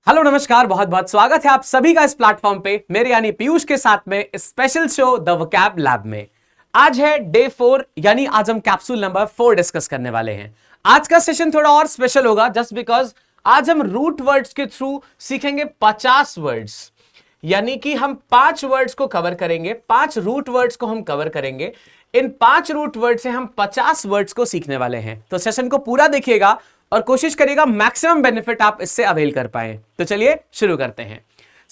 Hello नमस्कार, बहुत बहुत स्वागत है आप सभी का इस प्लेटफॉर्म पे मेरे यानी पीयूष के साथ में special show the vocab lab में। आज है डे 4, यानी आज हम कैप्सूल नंबर 4 डिस्कस करने वाले हैं। आज का सेशन थोड़ा और स्पेशल होगा जस्ट बिकॉज आज हम रूट वर्ड्स के थ्रू सीखेंगे 50 वर्ड्स, यानी कि हम 5 वर्ड्स को कवर करेंगे, 5 रूट वर्ड्स को हम कवर करेंगे। इन 5 रूट वर्ड से हम 50 वर्ड्स को सीखने वाले हैं। तो सेशन को पूरा देखिएगा और कोशिश करिएगा मैक्सिमम बेनिफिट आप इससे अवेल कर पाए। तो चलिए शुरू करते हैं।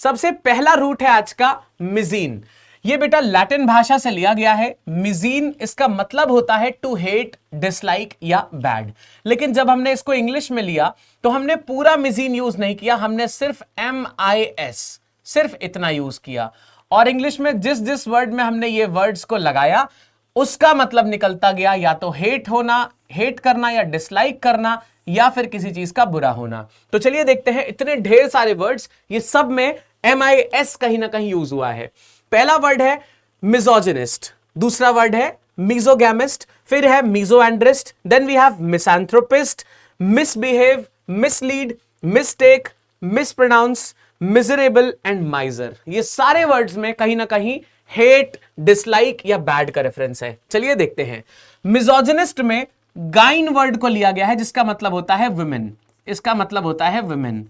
सबसे पहला रूट है आज का मिजीन। ये बेटा लैटिन भाषा से लिया गया है। मिजीन इसका मतलब होता है टू हेट, डिसलाइक या बैड। लेकिन जब हमने इसको इंग्लिश में लिया तो हमने पूरा मिजीन यूज नहीं किया, हमने सिर्फ MIS, सिर्फ इतना यूज किया। और इंग्लिश में जिस जिस वर्ड में हमने ये वर्ड्स को लगाया उसका मतलब निकलता गया या तो हेट होना, हेट करना या डिसलाइक करना, या फिर किसी चीज का बुरा होना। तो चलिए देखते हैं, इतने ढेर सारे वर्ड्स, ये सब में MIS कहीं ना कहीं यूज हुआ है। पहला वर्ड है मिसोजिनिस्ट, दूसरा वर्ड है मिसोगैमिस्ट, फिर है misandrist, then we have misanthropist, misbehave, mislead, mistake, mispronounce, miserable and miser. ये सारे वर्ड्स में कहीं ना कहीं हेट, डिसलाइक या बैड का रेफरेंस है। चलिए देखते हैं। मिसोजिनिस्ट में गाइन वर्ड को लिया गया है जिसका मतलब होता है वुमेन, इसका मतलब होता है वुमेन।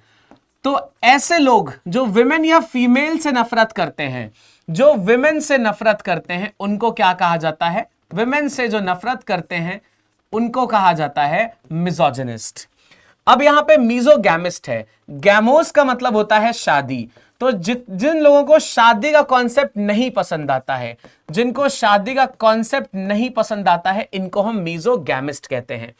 तो ऐसे लोग जो विमेन या फीमेल से नफरत करते हैं, जो विमेन से नफरत करते हैं, उनको क्या कहा जाता है? विमेन से जो नफरत करते हैं उनको कहा जाता है मिसोजिनिस्ट। अब यहां पे मिसोगैमिस्ट है। गैमोस का मतलब होता है शादी। तो जिन लोगों को शादी का कॉन्सेप्ट नहीं पसंद आता है, जिनको शादी का कॉन्सेप्ट नहीं पसंद आता है, इनको हम मिसोगैमिस्ट कहते हैं।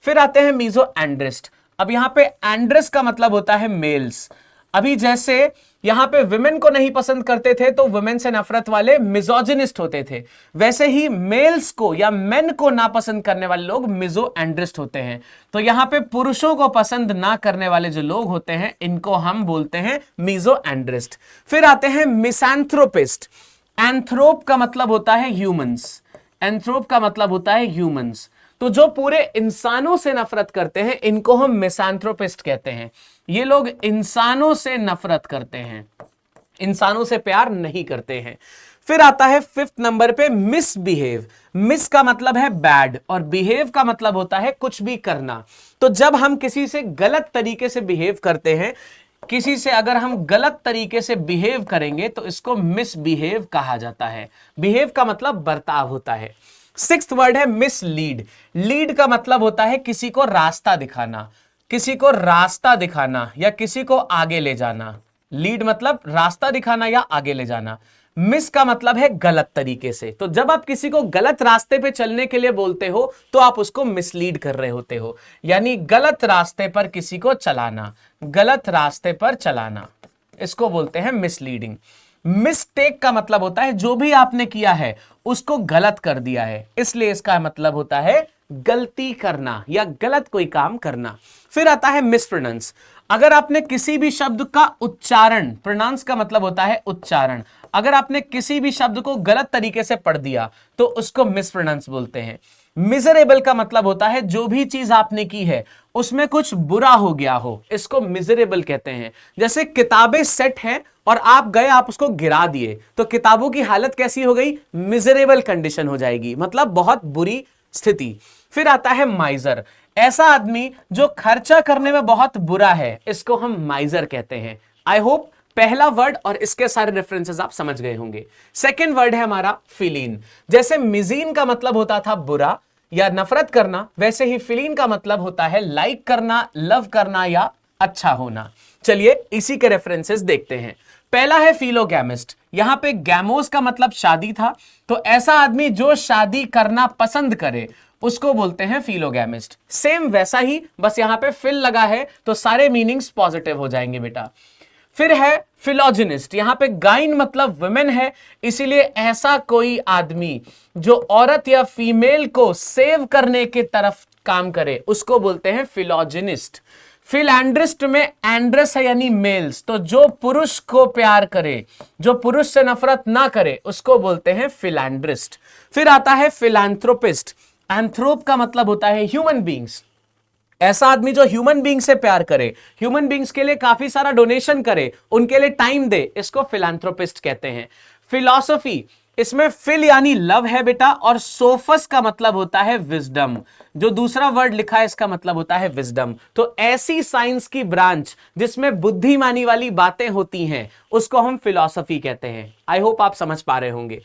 फिर आते हैं मिसोएंड्रिस्ट। अब यहां पे एंड्रिस का मतलब होता है मेल्स। अभी जैसे यहां पे विमेन को नहीं पसंद करते थे तो विमेन से नफरत वाले मिसोजिनिस्ट होते थे, वैसे ही मेल्स को या मेन को नापसंद करने वाले लोग मिसोएंड्रिस्ट होते हैं। तो यहां पे पुरुषों को पसंद ना करने वाले जो लोग होते हैं इनको हम बोलते हैं मिसोएंड्रिस्ट। फिर आते हैं मिसैंथ्रोपिस्ट। एंथ्रोप का मतलब होता है ह्यूमंस, एंथ्रोप का मतलब होता है ह्यूमंस। तो जो पूरे इंसानों से नफरत करते हैं इनको हम मिसैंथ्रोपिस्ट कहते हैं। ये लोग इंसानों से नफरत करते हैं, इंसानों से प्यार नहीं करते हैं। फिर आता है 5th नंबर पे मिसबिहेव। मिस का मतलब है बैड और बिहेव का मतलब होता है कुछ भी करना। तो जब हम किसी से गलत तरीके से बिहेव करते हैं, किसी से अगर हम गलत तरीके से बिहेव करेंगे तो इसको मिसबिहेव कहा जाता है। बिहेव का मतलब बर्ताव होता है। 6th वर्ड है मिसलीड। लीड का मतलब होता है किसी को रास्ता दिखाना, किसी को रास्ता दिखाना या किसी को आगे ले जाना। लीड मतलब रास्ता दिखाना या आगे ले जाना। मिस का मतलब है गलत तरीके से। तो जब आप किसी को गलत रास्ते पे चलने के लिए बोलते हो तो आप उसको मिसलीड कर रहे होते हो, यानी गलत रास्ते पर किसी को चलाना, गलत रास्ते पर चलाना, इसको बोलते हैं मिसलीडिंग। मिस्टेक का मतलब होता है जो भी आपने किया है उसको गलत कर दिया है, इसलिए इसका मतलब होता है गलती करना या गलत कोई काम करना। फिर आता है मिसप्रोनाउंस। अगर आपने किसी भी शब्द का उच्चारण, प्रोनाउंस का मतलब होता है उच्चारण, अगर आपने किसी भी शब्द को गलत तरीके से पढ़ दिया तो उसको मिसप्रोनाउंस बोलते हैं। मिजरेबल का मतलब होता है जो भी चीज आपने की है उसमें कुछ बुरा हो गया हो, इसको मिजरेबल कहते हैं। जैसे किताबें सेट हैं और आप गए, आप उसको गिरा दिए तो किताबों की हालत कैसी हो गई? मिजरेबल कंडीशन हो जाएगी, मतलब बहुत बुरी स्थिति। फिर आता है माइजर। ऐसा आदमी जो खर्चा करने में बहुत बुरा है, इसको हम माइजर कहते हैं। आई होप पहला वर्ड और इसके सारे रेफरेंसेस आप समझ गए होंगे। सेकंड वर्ड है हमारा फिलीन। जैसे मिजीन का मतलब होता था बुरा या नफरत करना, वैसे ही फिलीन का मतलब होता है लाइक करना, लव करना या अच्छा होना। चलिए इसी के रेफरेंसेस देखते हैं। पहला है फिलोगैमिस्ट। यहां पे गैमोस का मतलब शादी था, तो ऐसा आदमी जो शादी करना पसंद करे उसको बोलते हैं फिलोगैमिस्ट। सेम वैसा ही, बस यहां पे फिल लगा है तो सारे मीनिंग्स पॉजिटिव हो जाएंगे बेटा। फिर है फिलोजिनिस्ट। यहां पे गाइन मतलब वुमेन है, इसीलिए ऐसा कोई आदमी जो औरत या फीमेल को सेव करने के तरफ काम करे उसको बोलते हैं फिलोजिनिस्ट। फिलैंड्रिस्ट में एंड्रस है यानी मेल्स, तो जो पुरुष को प्यार करे, जो पुरुष से नफरत ना करे उसको बोलते हैं फिलैंड्रिस्ट। फिर आता है फिलैंथ्रोपिस्ट। एंथ्रोप का मतलब होता है ह्यूमन बींग्स, ऐसा आदमी जो ह्यूमन बीइंग से प्यार करे, ह्यूमन बीइंग्स के लिए काफी सारा डोनेशन करे, उनके लिए टाइम दे, इसको फिलैंथ्रोपिस्ट कहते हैं। फिलॉसफी, इसमें फिल यानी लव है बेटा, और सोफस का मतलब होता है विजडम। जो दूसरा वर्ड लिखा है इसका मतलब होता है विजडम। तो ऐसी साइंस की ब्रांच जिसमें बुद्धिमानी वाली बातें होती हैं उसको हम फिलॉसफी कहते हैं। आई होप आप समझ पा रहे होंगे।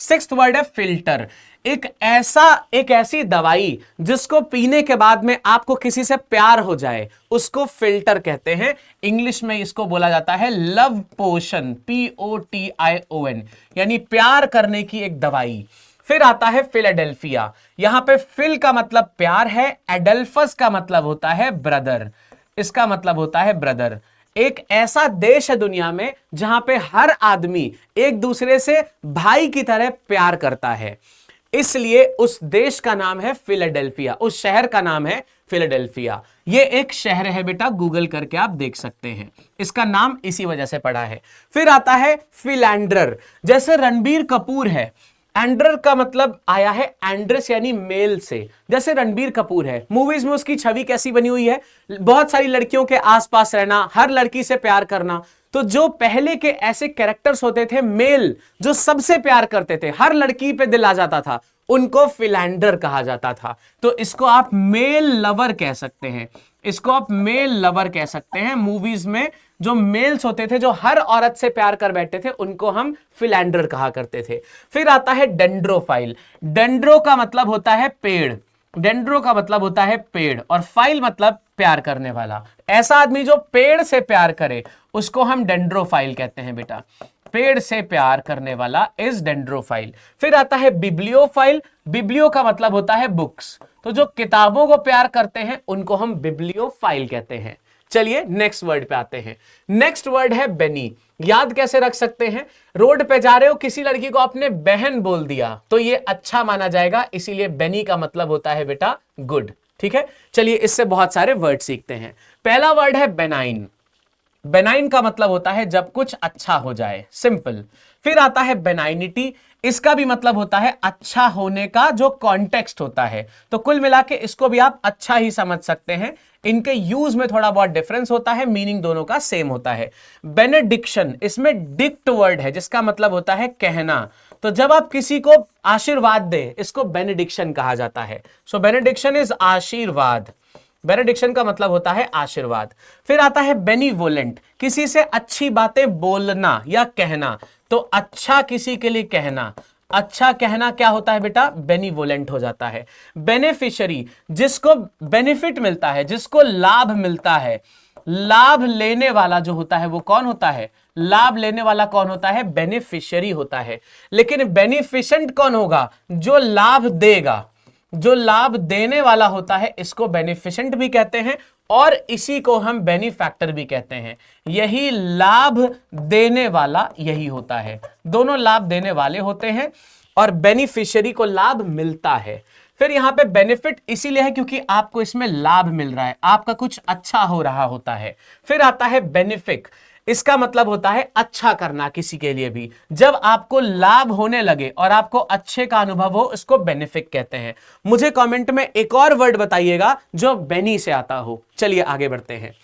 सिक्स्थ वर्ड है फिल्टर। एक ऐसी दवाई जिसको पीने के बाद में आपको किसी से प्यार हो जाए उसको फिल्टर कहते हैं। इंग्लिश में इसको बोला जाता है लव पोशन, POTION, यानी प्यार करने की एक दवाई। फिर आता है फिलाडेल्फिया। यहां पे फिल का मतलब प्यार है, एडल्फस का मतलब होता है ब्रदर, इसका मतलब होता है ब्रदर। एक ऐसा देश है दुनिया में जहां पे हर आदमी एक दूसरे से भाई की तरह प्यार करता है, इसलिए उस देश का नाम है फिलाडेल्फिया, उस शहर का नाम है फिलाडेल्फिया। ये एक शहर है बेटा, गूगल करके आप देख सकते हैं, इसका नाम इसी वजह से पड़ा है। फिर आता है फिलैंडर। जैसे रणबीर कपूर है, एंड्रर का मतलब आया है एंड्रेस यानी मेल से। जैसे रणबीर कपूर है, मूवीज में उसकी छवि कैसी बनी हुई है, बहुत सारी लड़कियों के आसपास रहना, हर लड़की से प्यार करना। तो जो पहले के ऐसे कैरेक्टर्स होते थे मेल, जो सबसे प्यार करते थे, हर लड़की पे दिल आ जाता था, उनको फिलैंडर कहा जाता था। तो इसको आप मेल लवर कह सकते हैं, इसको आप मेल लवर कह सकते हैं। मूवीज में जो मेल्स होते थे जो हर औरत से प्यार कर बैठते थे उनको हम फिलैंडर कहा करते थे। फिर आता है डेंड्रोफाइल। डेंड्रो का मतलब होता है पेड़, डेंड्रो का मतलब होता है पेड़, और फाइल मतलब प्यार करने वाला। ऐसा आदमी जो पेड़ से प्यार करे उसको हम डेंड्रोफाइल कहते हैं बेटा, पेड़ से प्यार करने वाला इज डेंड्रोफाइल। फिर आता है बिब्लियोफाइल। बिब्लियो का मतलब होता है बुक्स, तो जो किताबों को प्यार करते हैं उनको हम बिब्लियोफाइल कहते हैं। चलिए नेक्स्ट वर्ड पे आते हैं। नेक्स्ट वर्ड है बेनी। याद कैसे रख सकते हैं? रोड पे जा रहे हो, किसी लड़की को आपने बहन बोल दिया तो ये अच्छा माना जाएगा, इसीलिए बेनी का मतलब होता है बेटा गुड। ठीक है, चलिए इससे बहुत सारे वर्ड सीखते हैं। पहला वर्ड है बेनाइन। बेनाइन का मतलब होता है जब कुछ अच्छा हो जाए, सिंपल। फिर आता है बेनाइनिटी, इसका भी मतलब होता है अच्छा होने का जो कॉन्टेक्स्ट होता है। तो कुल मिला के इसको भी आप अच्छा ही समझ सकते हैं, इनके यूज में थोड़ा बहुत डिफरेंस होता है, मीनिंग दोनों का सेम होता है। बेनेडिक्शन, इसमें डिक्ट वर्ड है जिसका मतलब होता है कहना। तो जब आप किसी को आशीर्वाद दें इसको बेनेडिक्शन कहा जाता है। सो बेनेडिक्शन इज आशीर्वाद, बेनेडिक्शन का मतलब होता है आशीर्वाद। फिर आता है बेनीवोलेंट, किसी से अच्छी बातें बोलना या कहना। तो अच्छा किसी के लिए कहना, अच्छा कहना क्या होता है बेटा? बेनीवोलेंट हो जाता है। बेनिफिशियरी, जिसको बेनिफिट मिलता है, जिसको लाभ मिलता है, लाभ लेने वाला जो होता है वो कौन होता है? लाभ लेने वाला कौन होता है? बेनिफिशियरी होता है। लेकिन बेनिफिशेंट कौन होगा? जो लाभ देगा, जो लाभ देने वाला होता है इसको बेनिफिशेंट भी कहते हैं और इसी को हम बेनिफैक्टर भी कहते हैं। यही लाभ देने वाला यही होता है, दोनों लाभ देने वाले होते हैं और बेनिफिशियरी को लाभ मिलता है। फिर यहां पे बेनिफिट इसीलिए है क्योंकि आपको इसमें लाभ मिल रहा है, आपका कुछ अच्छा हो रहा होता है। फिर आता है बेनिफिक, इसका मतलब होता है अच्छा करना किसी के लिए भी। जब आपको लाभ होने लगे और आपको अच्छे का अनुभव हो इसको बेनिफिक कहते हैं। मुझे कमेंट में एक और वर्ड बताइएगा जो बेनी से आता हो। चलिए आगे बढ़ते हैं।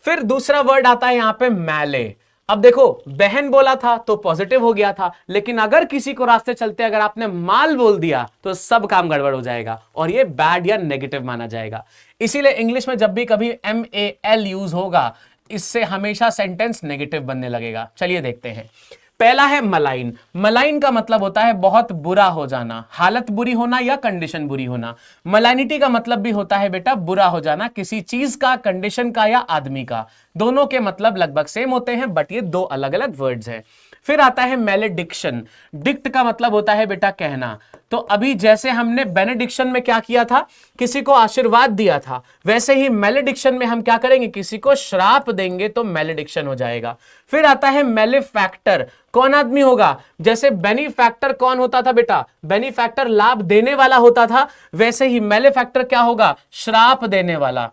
फिर दूसरा वर्ड आता है यहां पे मैले। अब देखो बहन बोला था तो पॉजिटिव हो गया था, लेकिन अगर किसी को रास्ते चलते अगर आपने माल बोल दिया तो सब काम गड़बड़ हो जाएगा और ये बैड या नेगेटिव माना जाएगा। इसीलिए इंग्लिश में जब भी कभी MAL यूज होगा इससे हमेशा सेंटेंस नेगेटिव बनने लगेगा। चलिए देखते हैं। पहला है मलाइन। मलाइन का मतलब होता है बहुत बुरा हो जाना, हालत बुरी होना या कंडीशन बुरी होना। मलाइनिटी का मतलब भी होता है बेटा बुरा हो जाना, किसी चीज का, कंडीशन का या आदमी का। दोनों के मतलब लगभग सेम होते हैं बट ये दो अलग अलग वर्ड्स हैं। फिर आता है मैलेडिक्शन। डिक्ट का मतलब होता है बेटा कहना। तो अभी जैसे हमने बेनेडिक्शन में क्या किया था, किसी को आशीर्वाद दिया था, वैसे ही मैलेडिक्शन में हम क्या करेंगे, किसी को श्राप देंगे तो मैलेडिक्शन हो जाएगा। फिर आता है मैलेफैक्टर। कौन आदमी होगा? जैसे बेनीफैक्टर कौन होता था बेटा? बेनीफैक्टर लाभ देने वाला होता था, वैसे ही मैलेफैक्टर क्या होगा? श्राप देने वाला।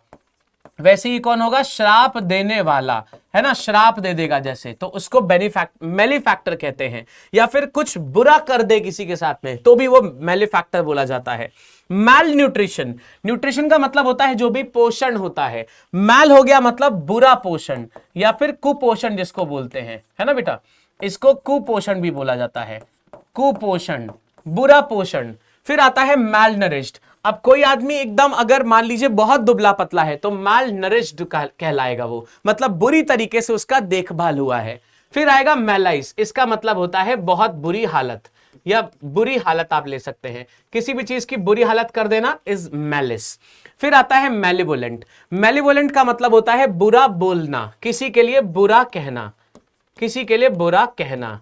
वैसे ही कौन होगा, श्राप देने वाला, है ना, श्राप दे देगा जैसे, तो उसको मेलीफैक्टर कहते हैं। या फिर कुछ बुरा कर दे किसी के साथ में तो भी वो मेलीफैक्टर बोला जाता है। मैल न्यूट्रिशन, न्यूट्रिशन का मतलब होता है जो भी पोषण होता है। मैल हो गया मतलब बुरा पोषण या फिर कुपोषण जिसको बोलते हैं, है ना बेटा, इसको कुपोषण भी बोला जाता है, कुपोषण, बुरा पोषण। फिर आता है मैल नरिश्ड। अब कोई आदमी एकदम अगर मान लीजिए बहुत दुबला पतला है तो मैल नरिश्ड कहलाएगा वो, मतलब बुरी तरीके से उसका देखभाल हुआ है। फिर आएगा मैलाइस, इसका मतलब होता है बहुत बुरी हालत या बुरी हालत आप ले सकते हैं, किसी भी चीज की बुरी हालत कर देना इज मैलिस। फिर आता है मैलिवोलेंट। मैलिवोलेंट का मतलब होता है बुरा बोलना, किसी के लिए बुरा कहना, किसी के लिए बुरा कहना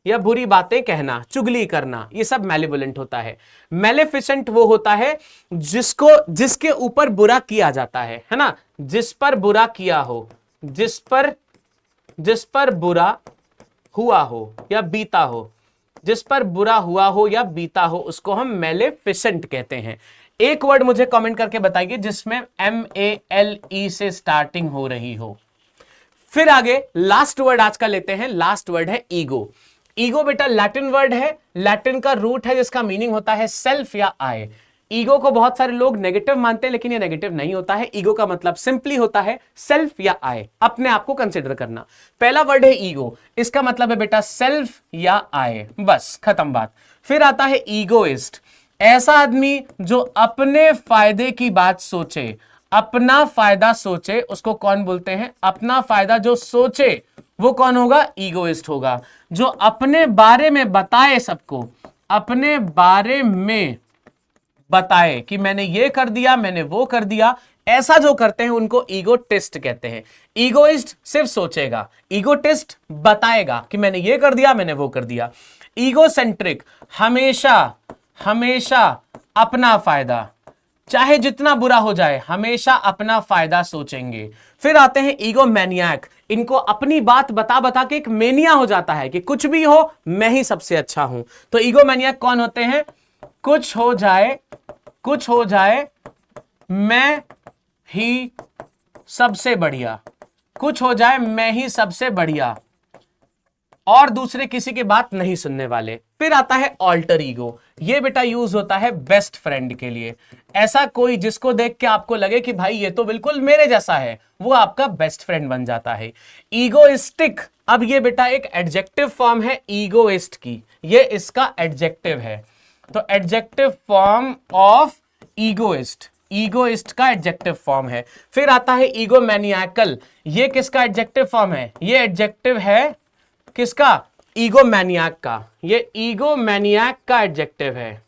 या बुरी बातें कहना, चुगली करना, ये सब मैलिवोलेंट होता है। मैलेफिसेंट वो होता है जिसके ऊपर बुरा किया जाता है ना, जिस पर बुरा किया हो, जिस पर बुरा हुआ हो या बीता हो, जिस पर बुरा हुआ हो या बीता हो, उसको हम मैलेफिसेंट कहते हैं। एक वर्ड मुझे कमेंट करके बताइए जिसमें MALE से स्टार्टिंग हो रही हो। फिर आगे लास्ट वर्ड आज का लेते हैं, लास्ट वर्ड है ईगो। ईगो बेटा लैटिन वर्ड है, लैटिन का रूट है जिसका मीनिंग होता है सेल्फ या आई। ईगो को बहुत सारे लोग नेगेटिव मानते हैं लेकिन ये नेगेटिव नहीं होता है। ईगो का मतलब सिंपली होता है सेल्फ या आई, अपने आप को कंसिडर करना। पहला वर्ड है ईगो, इसका मतलब है बेटा सेल्फ या आई, बस खत्म बात। फिर आता है ईगोइस्ट, ऐसा आदमी जो अपने फायदे की बात सोचे, अपना फायदा सोचे, उसको कौन बोलते हैं, अपना फायदा जो सोचे वो कौन होगा, ईगोइस्ट होगा। जो अपने बारे में बताए सबको, अपने बारे में बताए कि मैंने ये कर दिया, मैंने वो कर दिया, ऐसा जो करते हैं उनको ईगोटिस्ट कहते हैं। ईगोइस्ट सिर्फ सोचेगा, ईगोटिस्ट बताएगा कि मैंने ये कर दिया, मैंने वो कर दिया। ईगोसेंट्रिक हमेशा हमेशा अपना फायदा, चाहे जितना बुरा हो जाए हमेशा अपना फायदा सोचेंगे। फिर आते हैं ईगो मैनियाक, इनको अपनी बात बता बता के एक मेनिया हो जाता है कि कुछ भी हो मैं ही सबसे अच्छा हूं। तो ईगो मैनियाक कौन होते हैं, कुछ हो जाए मैं ही सबसे बढ़िया, कुछ हो जाए मैं ही सबसे बढ़िया और दूसरे किसी की बात नहीं सुनने वाले। फिर आता है ऑल्टर ईगो, ये बेटा यूज होता है बेस्ट फ्रेंड के लिए। ऐसा कोई जिसको देख के आपको लगे कि भाई ये तो बिल्कुल मेरे जैसा है, वो आपका बेस्ट फ्रेंड बन जाता है। ईगोइस्टिक, अब ये बेटा एक एडजेक्टिव फॉर्म है ईगोइस्ट की, ये इसका एडजेक्टिव है। तो adjective form of egoist, egoist का एडजेक्टिव फॉर्म है। फिर आता है ईगोमैनियाकल, ये किसका एडजेक्टिव फॉर्म है, ये एडजेक्टिव है किसका, ईगोमैनियाक का, ये ईगोमैनियाक का एडजेक्टिव है,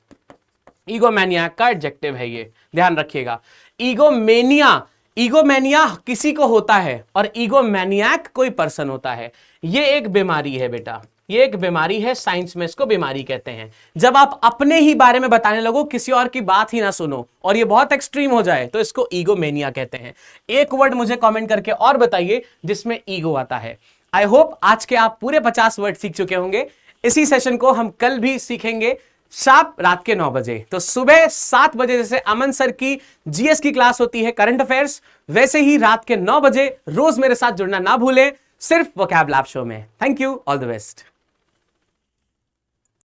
ईगोमैनियाक का एडजेक्टिव है, ये ध्यान रखिएगा। ईगोमेनिया, ईगोमेनिया किसी को होता है और ईगोमैनियाक कोई पर्सन होता है। ये एक बीमारी है बेटा, ये एक बीमारी है, साइंस में इसको बीमारी कहते हैं। जब आप अपने ही बारे में बताने लगो, किसी और की बात ही ना सुनो और ये बहुत एक्सट्रीम हो जाए तो इसको ईगोमेनिया कहते हैं। एक वर्ड मुझे कमेंट करके और बताइए जिसमें ईगो आता है। आई होप आज के आप पूरे 50 वर्ड सीख चुके होंगे। इसी सेशन को हम कल भी सीखेंगे शार्प रात के 9 बजे। तो सुबह 7 बजे जैसे अमन सर की जीएस की क्लास होती है करंट अफेयर्स, वैसे ही रात के 9 बजे रोज मेरे साथ जुड़ना ना भूलें, सिर्फ वोकैब लैब शो में। Thank you, all the best.